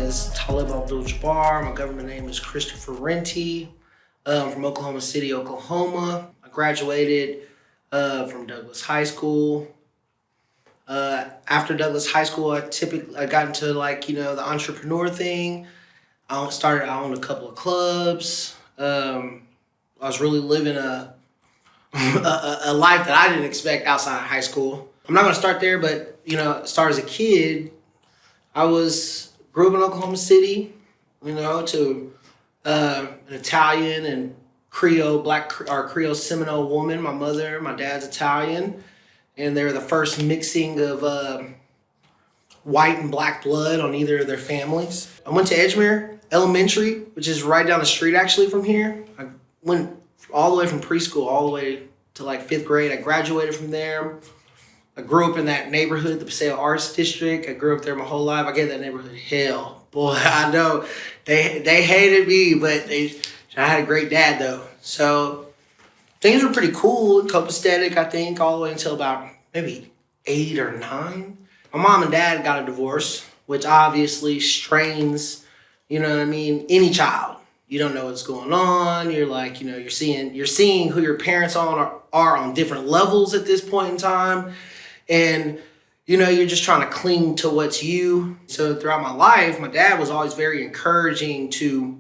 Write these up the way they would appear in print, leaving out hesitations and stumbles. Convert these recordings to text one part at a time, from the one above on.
is Talib. My government name is Christopher Renty. I'm from Oklahoma City, Oklahoma. I graduated from Douglas High School. After Douglas High School, I got into the entrepreneur thing. I owned a couple of clubs. I was really living a life that I didn't expect outside of high school. I'm not gonna start there, but start as a kid. I grew up in Oklahoma City, to an Italian and Creole, Creole Seminole woman. My mother, my dad's Italian, and they're the first mixing of white and black blood on either of their families. I went to Edgemere Elementary, which is right down the street actually from here. I went all the way from preschool all the way to 5th grade. I graduated from there. I grew up in that neighborhood, the Paseo Arts District. I grew up there my whole life. I gave that neighborhood hell. Boy, I know they hated me, but I had a great dad though. So things were pretty cool and copacetic, I think, all the way until about maybe 8 or 9. My mom and dad got a divorce, which obviously strains, any child. You don't know what's going on. You're you're seeing who your parents are on different levels at this point in time. And, you're just trying to cling to what's you. So throughout my life, my dad was always very encouraging to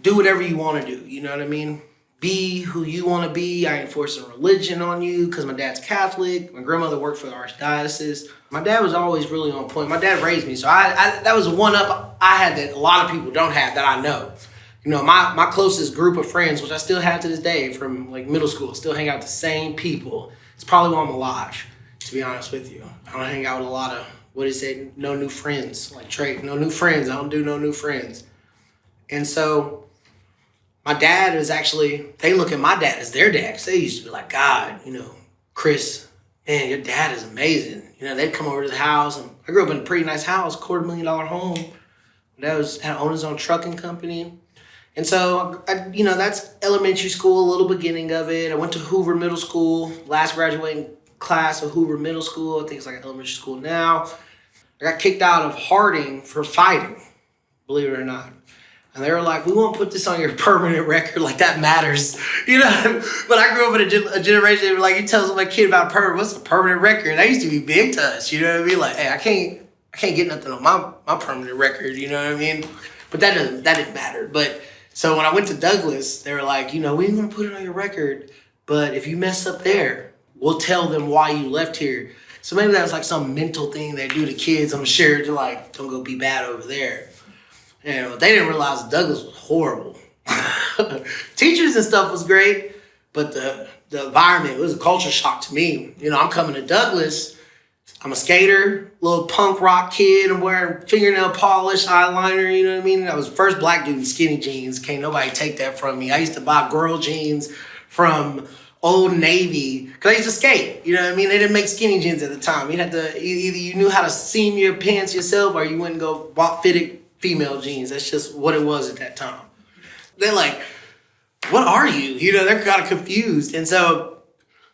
do whatever you want to do. You know what I mean? Be who you want to be. I ain't forcing religion on you because my dad's Catholic. My grandmother worked for the Archdiocese. My dad was always really on point. My dad raised me. So that was one up I had that a lot of people don't have that I know. My closest group of friends, which I still have to this day from middle school, still hang out with the same people. It's probably why I'm alive, to be honest with you. I don't hang out with a lot of, no new friends. Like Trey, no new friends. I don't do no new friends. And so my dad is they look at my dad as their dad. Because they used to be like, God, Chris, man, your dad is amazing. They'd come over to the house. And I grew up in a pretty nice house, $250,000 home. My dad had owned his own trucking company. And so, that's elementary school, a little beginning of it. I went to Hoover Middle School, last graduating class of Hoover Middle School. I think it's elementary school now. I got kicked out of Harding for fighting, believe it or not. And they were like, we won't put this on your permanent record, that matters. But I grew up in a generation, they were like, you tell my kid about what's a permanent record? That used to be big to us, you know what I mean? Hey, I can't get nothing on my permanent record, you know what I mean? But that didn't matter. But so when I went to Douglas, they were like, we ain't gonna put it on your record, but if you mess up there, we'll tell them why you left here. So maybe that was some mental thing they do to kids, I'm sure, to don't go be bad over there. And they didn't realize Douglas was horrible. Teachers and stuff was great, but the environment, it was a culture shock to me. I'm coming to Douglas, I'm a skater, little punk rock kid. I'm wearing fingernail polish, eyeliner, you know what I mean? I was the first black dude in skinny jeans. Can't nobody take that from me. I used to buy girl jeans from Old Navy because I used to skate. You know what I mean? They didn't make skinny jeans at the time. You had to, either you knew how to seam your pants yourself or you went and go bought fitted female jeans. That's just what it was at that time. They're like, what are you? They're kind of confused. And so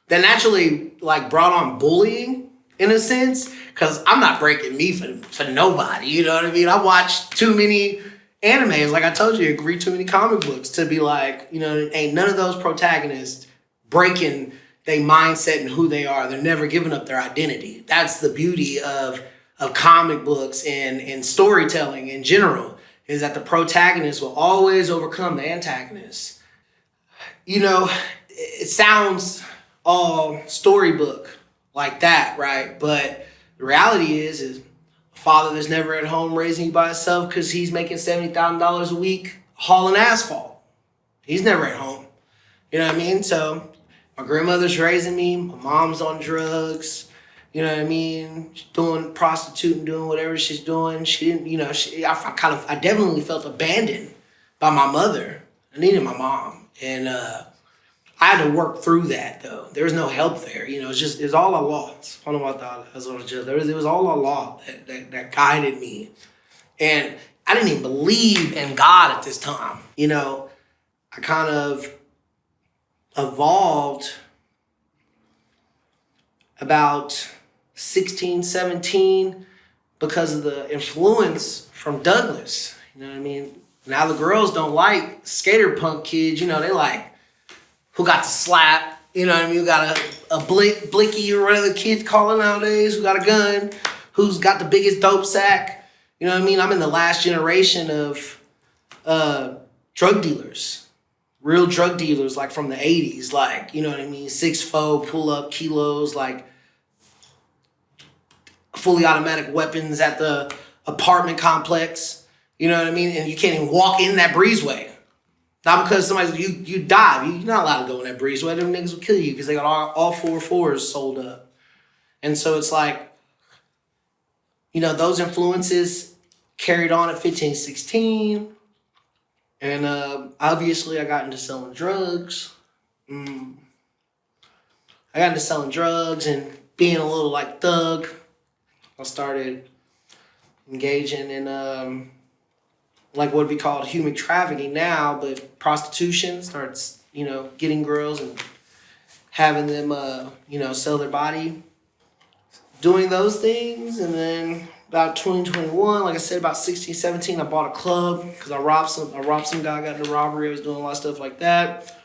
that naturally brought on bullying in a sense, because I'm not breaking me for nobody, you know what I mean? I watched too many animes, like I told you, read too many comic books to be ain't none of those protagonists breaking their mindset and who they are. They're never giving up their identity. That's the beauty of comic books and storytelling in general, is that the protagonist will always overcome the antagonist. It sounds all storybook like that, right? But the reality is a father that's never at home raising you by himself because he's making $70,000 a week hauling asphalt. He's never at home. You know what I mean? So my grandmother's raising me. My mom's on drugs. You know what I mean? She's doing prostituting, doing whatever she's doing. She didn't, I definitely felt abandoned by my mother. I needed my mom. And I had to work through that though. There was no help there. It's all Allah. It was all Allah that guided me. And I didn't even believe in God at this time. I kind of evolved about 16, 17, because of the influence from Douglas. You know what I mean? Now the girls don't like skater punk kids. You know, they like who got the slap. You know what I mean? Who got a blicky or whatever the kids call it nowadays. Who got a gun? Who's got the biggest dope sack? You know what I mean? I'm in the last generation of drug dealers. Real drug dealers, like from the 80s, like, you know what I mean? 6'4", pull up kilos, like fully automatic weapons at the apartment complex. You know what I mean? And you can't even walk in that breezeway. Not because you dive. You're not allowed to go in that breezeway. Them niggas will kill you because they got all 4.4s sold up. And so it's like, you know, those influences carried on at 15, 16. And obviously I got into selling drugs. I got into selling drugs and being a little like thug. I started engaging in like what would be called human trafficking now, but prostitution. Starts, you know, getting girls and having them, you know, sell their body. Doing those things, and then about 2021, like I said, about 16, 17, I bought a club because I robbed some guy, got into robbery. I was doing a lot of stuff like that.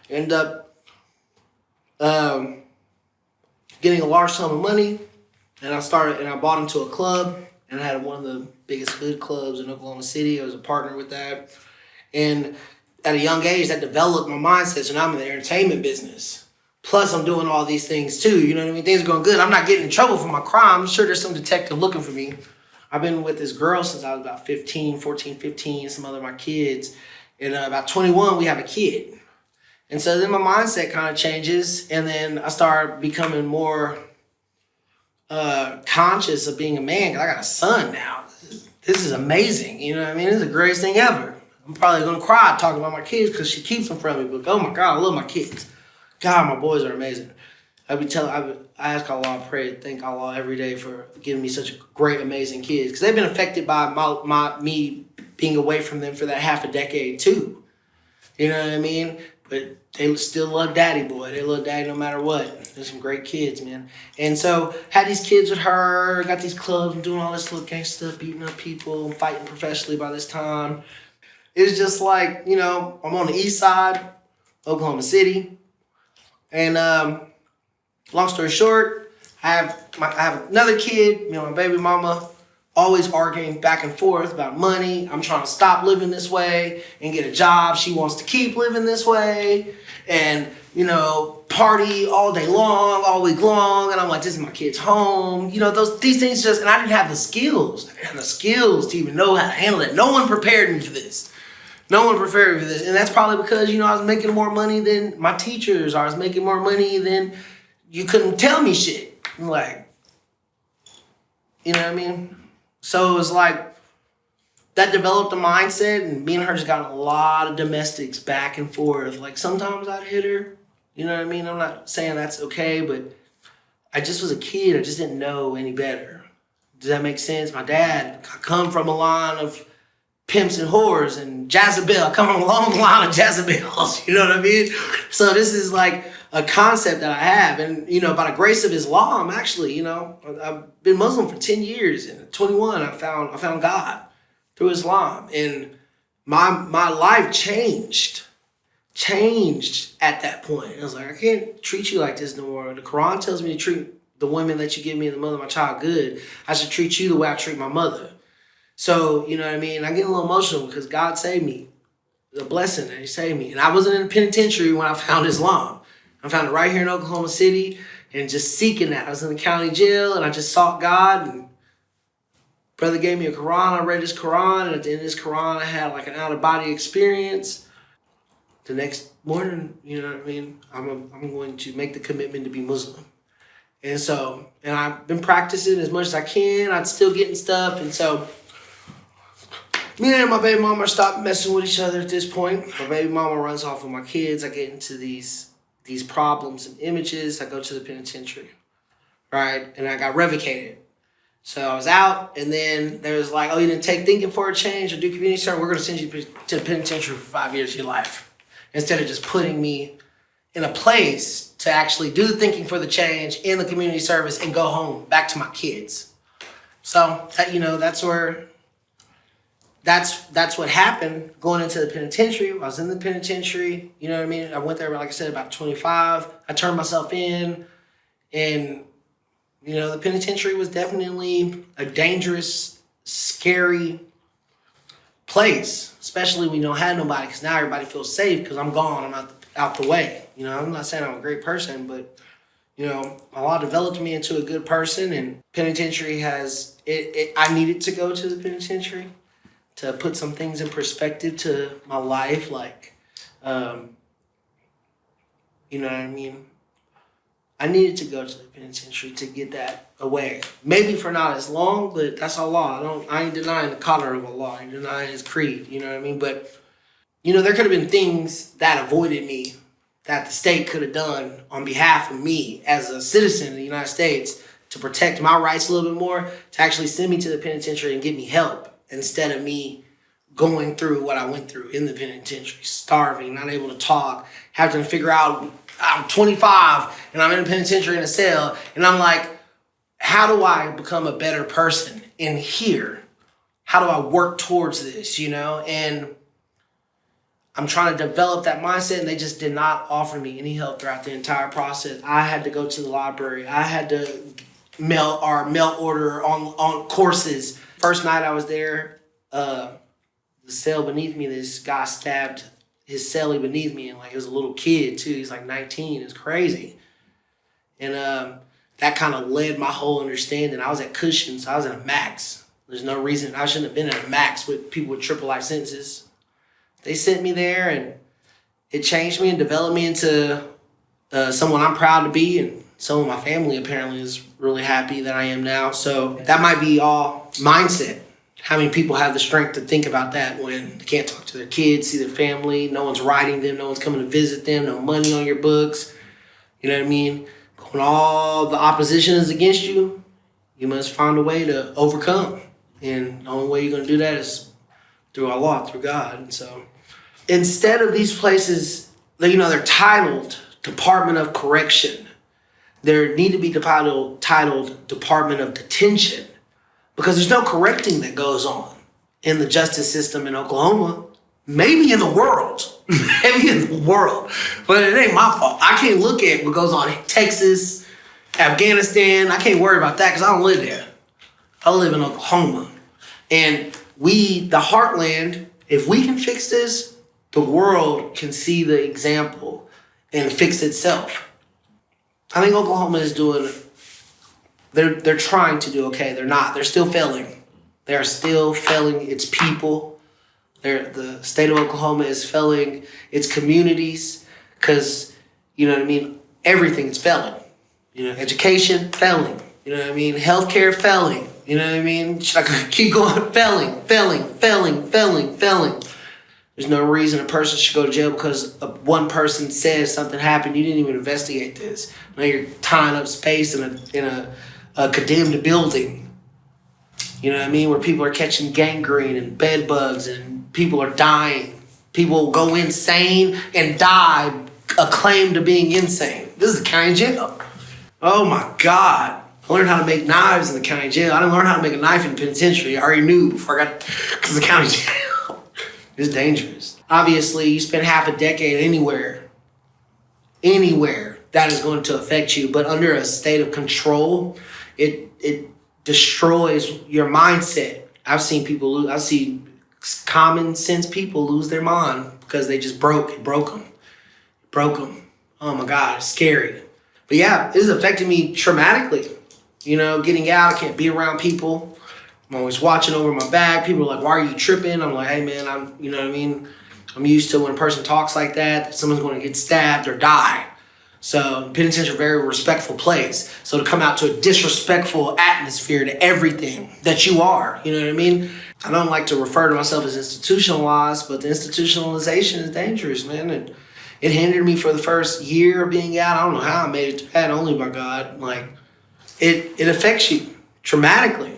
Ended up getting a large sum of money, and I bought into a club, and I had one of the biggest hood clubs in Oklahoma City. I was a partner with that. And at a young age, that developed my mindset, so now I'm in the entertainment business. Plus, I'm doing all these things too. You know what I mean? Things are going good. I'm not getting in trouble for my crime. I'm sure there's some detective looking for me. I've been with this girl since I was about 14, 15, some other of my kids. And about 21, we have a kid. And so then my mindset kind of changes. And then I start becoming more conscious of being a man. 'Cause I got a son now. This is amazing. You know what I mean? This is the greatest thing ever. I'm probably going to cry talking about my kids because she keeps them from me. But oh my God, I love my kids. God, my boys are amazing. I ask Allah, I pray, thank Allah every day for giving me such great, amazing kids. Because they've been affected by me being away from them for that half a decade too. You know what I mean? But they still love daddy, boy. They love daddy no matter what. They're some great kids, man. And so had these kids with her, got these clubs, I'm doing all this little gang stuff, beating up people, fighting professionally by this time. It was just like, you know, I'm on the east side, Oklahoma City. And long story short, I have another kid, you know, my baby mama, always arguing back and forth about money. I'm trying to stop living this way and get a job. She wants to keep living this way and, you know, party all day long, all week long. And I'm like, this is my kid's home. You know, these things and I didn't have the skills. I didn't have the skills to even know how to handle it. No one prepared me for this. No one prepared me for this. And that's probably because, you know, I was making more money than my teachers. I was making more money than you couldn't tell me shit. Like, you know what I mean? So it was like, that developed a mindset, and me and her just got a lot of domestics back and forth. Like, sometimes I'd hit her. You know what I mean? I'm not saying that's okay, but I just was a kid. I just didn't know any better. Does that make sense? My dad, I come from a line of pimps and whores and Jezebel. I come from a long line of Jezebels. You know what I mean? So this is like a concept that I have. And, you know, by the grace of Islam, actually, you know, I've been Muslim for 10 years. And at 21, I found God through Islam. And my life changed at that point. I was like, I can't treat you like this no more. The Quran tells me to treat the women that you give me and the mother of my child good. I should treat you the way I treat my mother. So, you know what I mean? I get a little emotional because God saved me. It's a blessing that he saved me. And I wasn't in the penitentiary when I found Islam. I found it right here in Oklahoma City and just seeking that. I was in the county jail and I just sought God. And brother gave me a Quran. I read his Quran. And at the end of this Quran, I had like an out-of-body experience. The next morning, you know what I mean? I'm going to make the commitment to be Muslim. And so, and I've been practicing as much as I can. I'm still getting stuff. And so, me and my baby mama stopped messing with each other at this point. My baby mama runs off with my kids. I get into these problems and images. I go to the penitentiary, right? And I got revocated. So I was out, and then there was like, oh, you didn't take thinking for a change or do community service? We're going to send you to the penitentiary for 5 years of your life. Instead of just putting me in a place to actually do the thinking for the change in the community service and go home back to my kids. So, that's what happened going into the penitentiary. I was in the penitentiary, you know what I mean? I went there, like I said, about 25. I turned myself in, and, the penitentiary was definitely a dangerous, scary place, especially when you don't have nobody, because now everybody feels safe because I'm gone, I'm out the way. I'm not saying I'm a great person, but, a lot developed me into a good person, and penitentiary has, I needed to go to the penitentiary to put some things in perspective to my life, like, you know what I mean? I needed to go to the penitentiary to get that away. Maybe for not as long, but that's Allah. I ain't denying the color of Allah. I ain't denying his creed, you know what I mean? But, there could have been things that avoided me that the state could have done on behalf of me as a citizen of the United States to protect my rights a little bit more, to actually send me to the penitentiary and give me help, instead of me going through what I went through in the penitentiary, starving, not able to talk, having to figure out I'm 25 and I'm in a penitentiary in a cell, and I'm like, how do I become a better person in here? How do I work towards this, And I'm trying to develop that mindset, and they just did not offer me any help throughout the entire process. I had to go to the library. I had to mail order on courses. First night I was there, the cell beneath me, this guy stabbed his cellie beneath me, and he was a little kid too. He's like 19. It's crazy. And that kind of led my whole understanding. I was at Cushing, so I was at a max. There's no reason I shouldn't have been at a max with people with triple life sentences. They sent me there, and it changed me and developed me into someone I'm proud to be, and some of my family apparently is really happy that I am now. So that might be all mindset. How many people have the strength to think about that when they can't talk to their kids, see their family, no one's writing them, no one's coming to visit them, no money on your books, you know what I mean? When all the opposition is against you, you must find a way to overcome. And the only way you're going to do that is through Allah, through God. And so instead of these places, they're titled Department of Correction, there need to be titled Department of Detention, because there's no correcting that goes on in the justice system in Oklahoma, maybe in the world, but it ain't my fault. I can't look at what goes on in Texas, Afghanistan. I can't worry about that because I don't live there. I live in Oklahoma. And the heartland, if we can fix this, the world can see the example and fix itself. I think Oklahoma is doing, they're trying to do okay. They're not. They're still failing. They are still failing its people. The state of Oklahoma is failing its communities because, everything is failing. Education, failing. Healthcare, failing. I could keep going, failing. There's no reason a person should go to jail because one person says something happened. You didn't even investigate this. Now you're tying up space in a condemned building. Where people are catching gangrene and bed bugs and people are dying. People go insane and die, acclaimed to being insane. This is the county jail. Oh my God. I learned how to make knives in the county jail. I didn't learn how to make a knife in the penitentiary. I already knew before I got to the county jail. It's dangerous. Obviously, you spend half a decade anywhere, that is going to affect you. But under a state of control, it destroys your mindset. I've seen common sense people lose their mind because they just broke them. Oh my God, it's scary. But yeah, this is affecting me traumatically. Getting out, I can't be around people. I'm always watching over my back. People are like, why are you tripping? I'm like, hey man, I'm used to when a person talks like that someone's going to get stabbed or die. So penitentiary is a very respectful place. So to come out to a disrespectful atmosphere to everything that you are, you know what I mean? I don't like to refer to myself as institutionalized, but the institutionalization is dangerous, man. It hindered me for the first year of being out. I don't know how I made it to that, only by God. It affects you traumatically.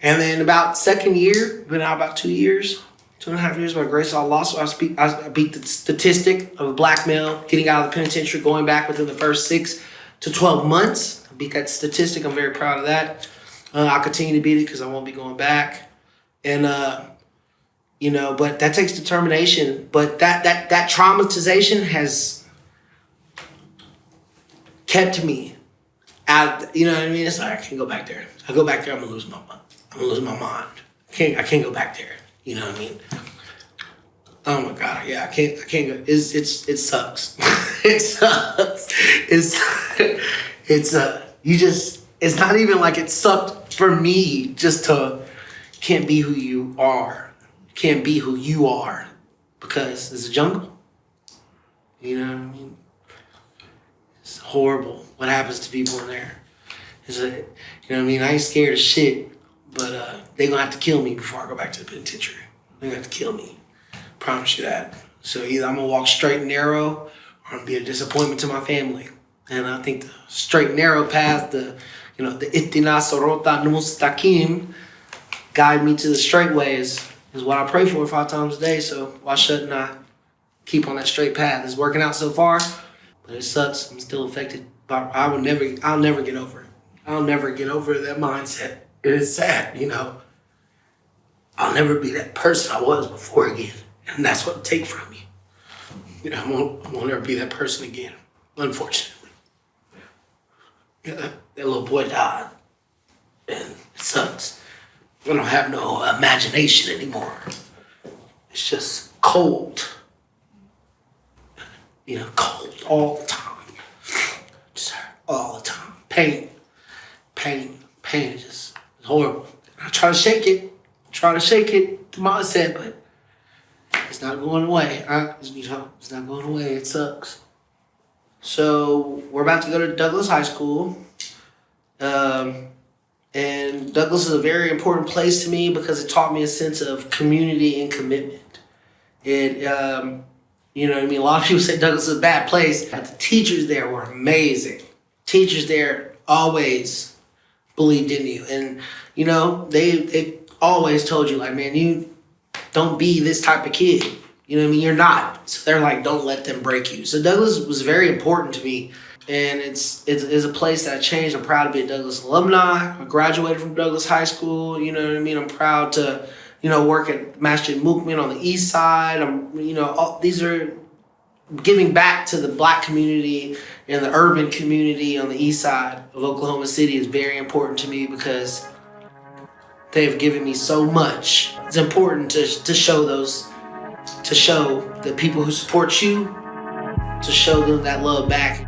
And then about second year, been out about 2 years, 2.5 years by grace of Allah. So I beat the statistic of a black male getting out of the penitentiary, going back within the first 6 to 12 months. I beat that statistic. I'm very proud of that. I'll continue to beat it because I won't be going back. And, but that takes determination. But that traumatization has kept me out. You know what I mean? It's like, I can't go back there. I go back there, I'm gonna lose my mind. I'm gonna lose my mind. I can't go back there. You know what I mean? Oh my God, yeah, I can't go. It sucks. It sucks. It's not even like it sucked for me just to can't be who you are. Can't be who you are because it's a jungle. You know what I mean? It's horrible what happens to people in there. You know what I mean? I ain't scared of shit, but they gonna have to kill me before I go back to the penitentiary. They gonna have to kill me. Promise you that. So either I'm gonna walk straight and narrow, or I'm gonna be a disappointment to my family. And I think the straight and narrow path, the itina sorota mustaqim, guide me to the straight ways is what I pray for 5 times a day. So why shouldn't I keep on that straight path? It's working out so far, but it sucks. I'm still affected. But I'll never get over it. I'll never get over that mindset. It is sad, I'll never be that person I was before again. And that's what it takes from me. I won't never be that person again, unfortunately. That little boy died. And it sucks. I don't have no imagination anymore. It's just cold. Cold all the time. Just all the time. Pain. Is just horrible. I try to shake it. The mindset, but it's not going away. It's not going away. It sucks. So we're about to go to Douglas High School. And Douglas is a very important place to me because it taught me a sense of community and commitment. A lot of people say Douglas is a bad place, but the teachers there were amazing. Teachers there always believed in you. And, they always told you, like, man, you don't be this type of kid. You're not. So they're like, don't let them break you. So Douglas was very important to me. And it's a place that I changed. I'm proud to be a Douglas alumni. I graduated from Douglas High School. I'm proud to, work at Masjid Mukmin on the east side. These are giving back to the Black community and the urban community on the east side of Oklahoma City is very important to me because they've given me so much. It's important to show the people who support you, to show them that love back.